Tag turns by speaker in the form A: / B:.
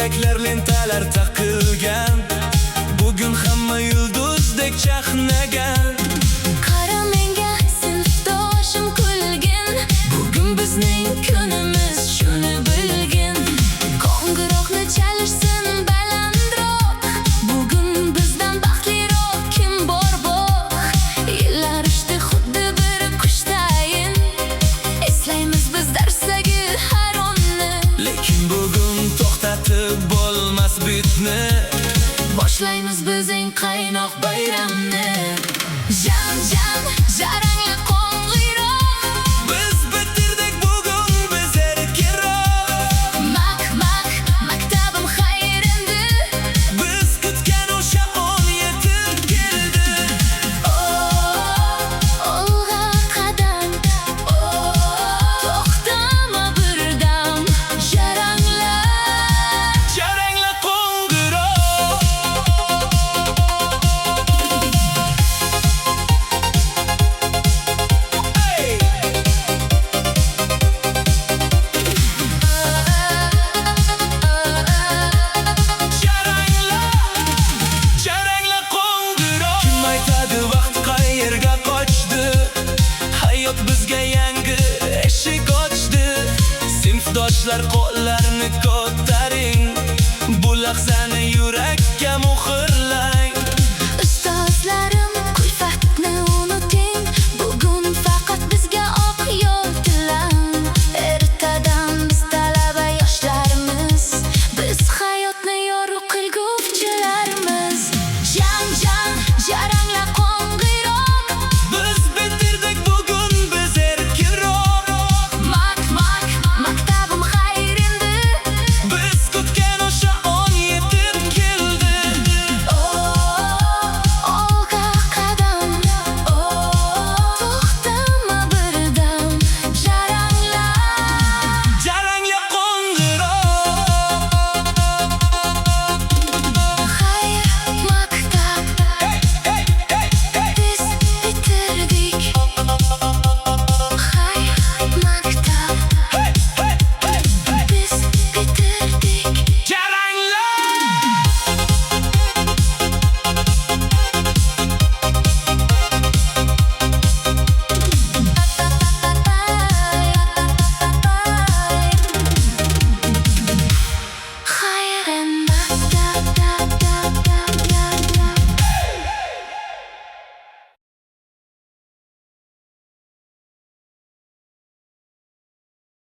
A: Yo'laklar lentalar taqilgan, bugun hamma yulduzdek chaqnagan.
B: Qara menga sinfdoshim kulgin, bugun bizning kunimiz, shuni bilgin. Qo'ng'iroqni chalishsin balandroq, bugun bizdan baxtliroq kim bor bor. Yillar uchdi xuddi bir qushdayin, eslaymiz biz darsdagi har onni.
A: Lekin bugun to'xtatib bo'lmas bitni,
B: boshlaymiz biz eng qaynoq bayramni. Jan jarangla qo'ng'iroq,
A: biz bitirdik bugun biz erkinroq.
B: Maktabim xayr endi,
A: Biz kutgan o'sha 17 keldi.
B: olg'a qadam, to'xtama birdam. Jarangla
A: qo'ng'iroq. Hey! Jarangla qo'ng'iroq. Kim aytadi vaqt qayerga qochdi? Hayot bizga yangi eshik ochdi. Sinfdoshlar qo'llarni ko'taring, bu lahzani yurakka